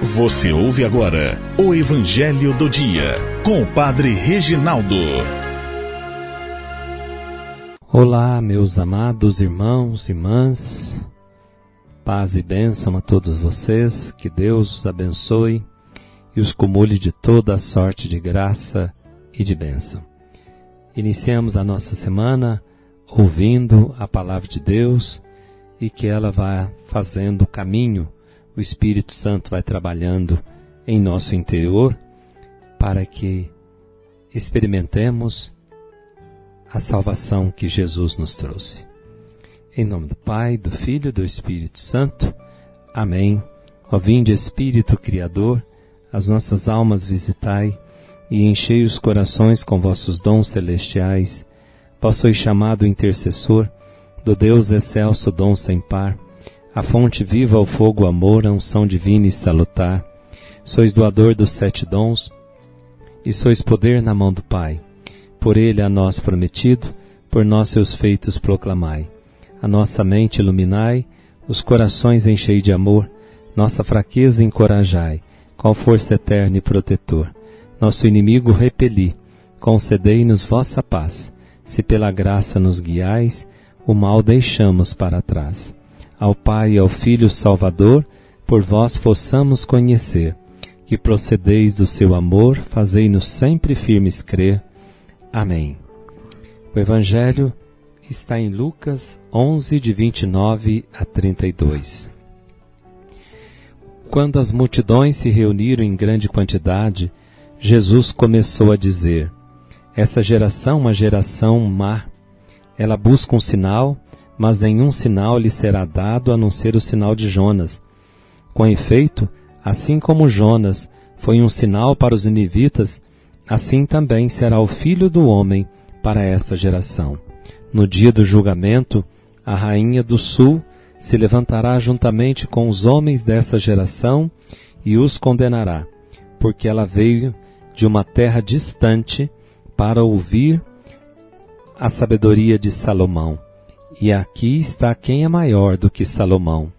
Você ouve agora o Evangelho do Dia, com o Padre Reginaldo. Olá, meus amados irmãos e irmãs, paz e bênção a todos vocês, que Deus os abençoe e os cumule de toda a sorte de graça e de bênção. Iniciamos a nossa semana ouvindo a Palavra de Deus e que ela vá fazendo o caminho. O Espírito Santo vai trabalhando em nosso interior para que experimentemos a salvação que Jesus nos trouxe. Em nome do Pai, do Filho e do Espírito Santo. Amém. Ó vinde Espírito Criador, as nossas almas visitai e enchei os corações com vossos dons celestiais. Vós sois chamado intercessor do Deus excelso, dom sem par. A fonte viva, o fogo, o amor, a unção divina e salutar. Sois doador dos 7 dons, e sois poder na mão do Pai. Por ele a nós prometido, por nós seus feitos proclamai. A nossa mente iluminai, os corações enchei de amor, nossa fraqueza encorajai, qual força eterna e protetor. Nosso inimigo repeli, concedei-nos vossa paz. Se pela graça nos guiais, o mal deixamos para trás. Ao Pai e ao Filho Salvador, por vós possamos conhecer, que procedeis do seu amor, fazei-nos sempre firmes crer. Amém. O Evangelho está em Lucas 11, de 29 a 32. Quando as multidões se reuniram em grande quantidade, Jesus começou a dizer: essa geração é uma geração má. Ela busca um sinal, mas nenhum sinal lhe será dado a não ser o sinal de Jonas. Com efeito, assim como Jonas foi um sinal para os ninivitas, assim também será o Filho do Homem para esta geração. No dia do julgamento, a rainha do sul se levantará juntamente com os homens dessa geração e os condenará, porque ela veio de uma terra distante para ouvir a sabedoria de Salomão. E aqui está quem é maior do que Salomão.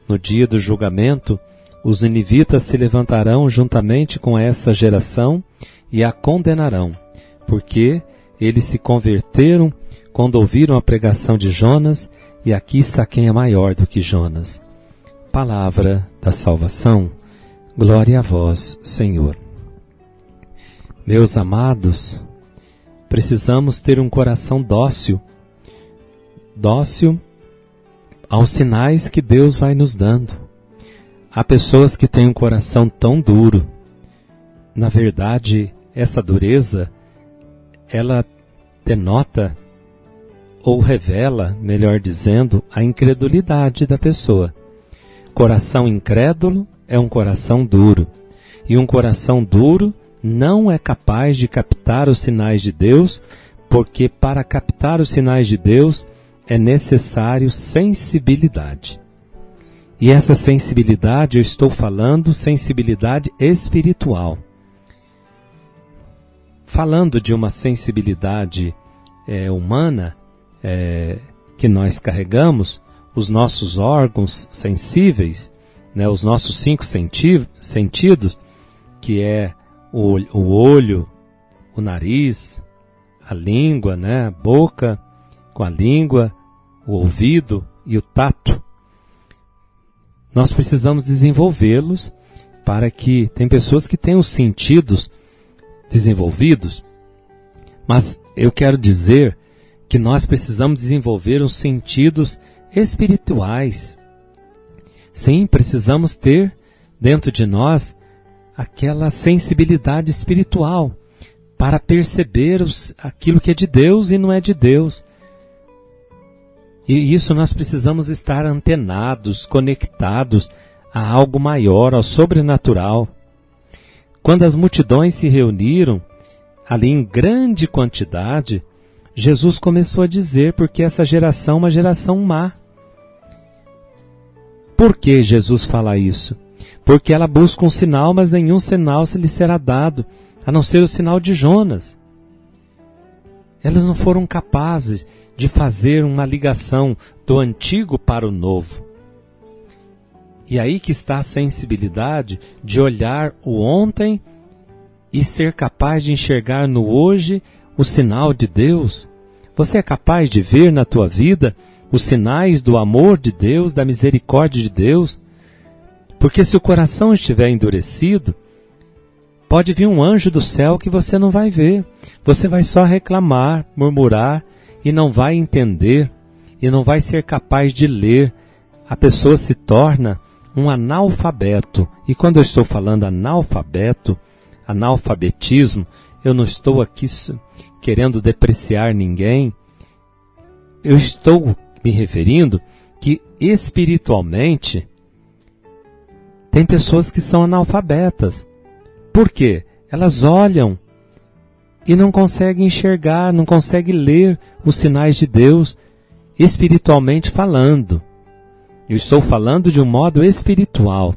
No dia do julgamento, os ninivitas se levantarão juntamente com essa geração e a condenarão, porque eles se converteram quando ouviram a pregação de Jonas, e aqui está quem é maior do que Jonas. Palavra da salvação. Glória a vós, Senhor. Meus amados, precisamos ter um coração dócil aos sinais que Deus vai nos dando. Há pessoas que têm um coração tão duro. Na verdade, essa dureza, ela denota ou revela, melhor dizendo, a incredulidade da pessoa. Coração incrédulo é um coração duro. E um coração duro não é capaz de captar os sinais de Deus, porque para captar os sinais de Deus é necessário sensibilidade. E essa sensibilidade, eu estou falando sensibilidade espiritual. Falando de uma sensibilidade humana que nós carregamos, os nossos órgãos sensíveis, né, os nossos 5 sentidos, que é o olho, o nariz, a língua, né, a boca, com a língua, o ouvido e o tato. Nós precisamos desenvolvê-los para que... Tem pessoas que têm os sentidos desenvolvidos, mas eu quero dizer que nós precisamos desenvolver os sentidos espirituais. Sim, precisamos ter dentro de nós aquela sensibilidade espiritual para perceber aquilo que é de Deus e não é de Deus. E isso nós precisamos estar antenados, conectados a algo maior, ao sobrenatural. Quando as multidões se reuniram, ali em grande quantidade, Jesus começou a dizer, porque essa geração é uma geração má. Por que Jesus fala isso? Porque ela busca um sinal, mas nenhum sinal se lhe será dado, a não ser o sinal de Jonas. Elas não foram capazes de fazer uma ligação do antigo para o novo. E aí que está a sensibilidade de olhar o ontem e ser capaz de enxergar no hoje o sinal de Deus. Você é capaz de ver na tua vida os sinais do amor de Deus, da misericórdia de Deus? Porque se o coração estiver endurecido, pode vir um anjo do céu que você não vai ver. Você vai só reclamar, murmurar e não vai entender e não vai ser capaz de ler. A pessoa se torna um analfabeto. E quando eu estou falando analfabetismo, eu não estou aqui querendo depreciar ninguém. Eu estou me referindo que espiritualmente tem pessoas que são analfabetas. Por quê? Elas olham e não conseguem enxergar, não conseguem ler os sinais de Deus, espiritualmente falando. Eu estou falando de um modo espiritual.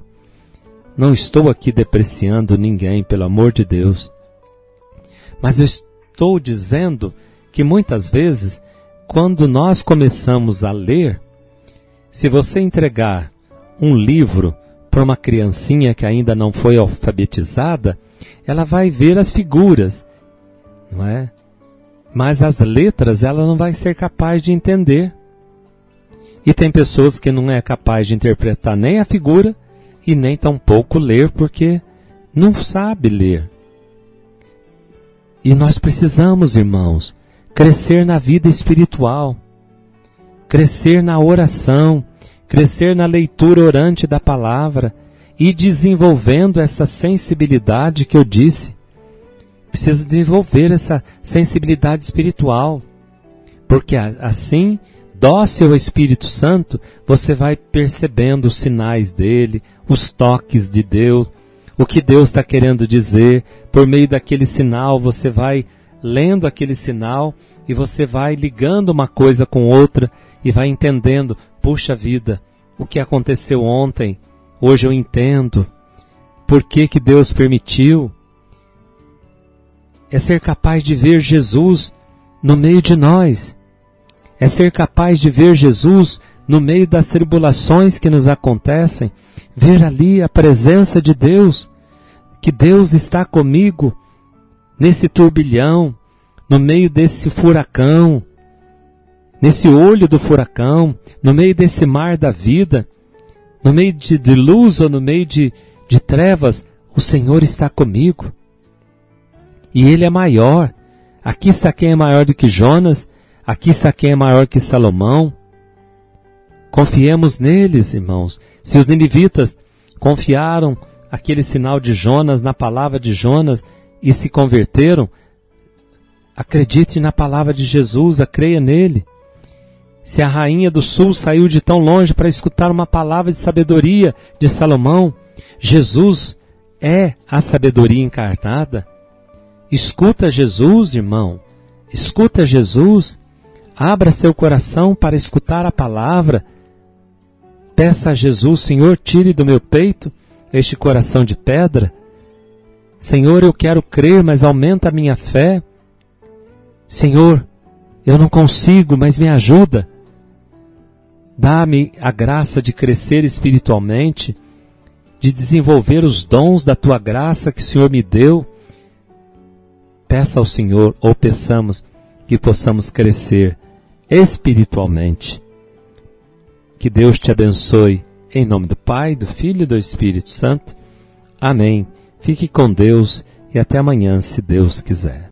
Não estou aqui depreciando ninguém, pelo amor de Deus. Mas eu estou dizendo que muitas vezes, quando nós começamos a ler, se você entregar um livro para uma criancinha que ainda não foi alfabetizada, ela vai ver as figuras, não é? Mas as letras ela não vai ser capaz de entender. E tem pessoas que não é capaz de interpretar nem a figura e nem tampouco ler, porque não sabe ler. E nós precisamos, irmãos, crescer na vida espiritual, crescer na oração, crescer na leitura orante da palavra e desenvolvendo essa sensibilidade que eu disse. Precisa desenvolver essa sensibilidade espiritual, porque assim, dócil ao Espírito Santo, você vai percebendo os sinais dele, os toques de Deus, o que Deus está querendo dizer. Por meio daquele sinal, você vai lendo aquele sinal e você vai ligando uma coisa com outra e vai entendendo, puxa vida, o que aconteceu ontem, hoje eu entendo. Por que que Deus permitiu? É ser capaz de ver Jesus no meio de nós. É ser capaz de ver Jesus no meio das tribulações que nos acontecem. Ver ali a presença de Deus, que Deus está comigo nesse turbilhão, no meio desse furacão, nesse olho do furacão, no meio desse mar da vida, no meio de luz ou no meio de trevas, o Senhor está comigo. E Ele é maior. Aqui está quem é maior do que Jonas, aqui está quem é maior que Salomão. Confiemos neles, irmãos. Se os ninivitas confiaram aquele sinal de Jonas, na palavra de Jonas, e se converteram, acredite na palavra de Jesus, creia nele. Se a rainha do sul saiu de tão longe para escutar uma palavra de sabedoria de Salomão, Jesus é a sabedoria encarnada. Escuta Jesus, irmão. Escuta Jesus. Abra seu coração para escutar a palavra. Peça a Jesus, Senhor, tire do meu peito este coração de pedra. Senhor, eu quero crer, mas aumenta a minha fé. Senhor, eu não consigo, mas me ajuda. Dá-me a graça de crescer espiritualmente, de desenvolver os dons da Tua graça que o Senhor me deu. Peça ao Senhor, ou peçamos, que possamos crescer espiritualmente. Que Deus te abençoe, em nome do Pai, do Filho e do Espírito Santo. Amém. Fique com Deus e até amanhã, se Deus quiser.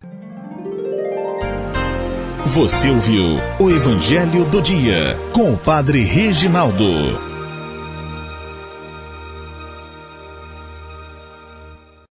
Você ouviu o Evangelho do Dia, com o Padre Reginaldo.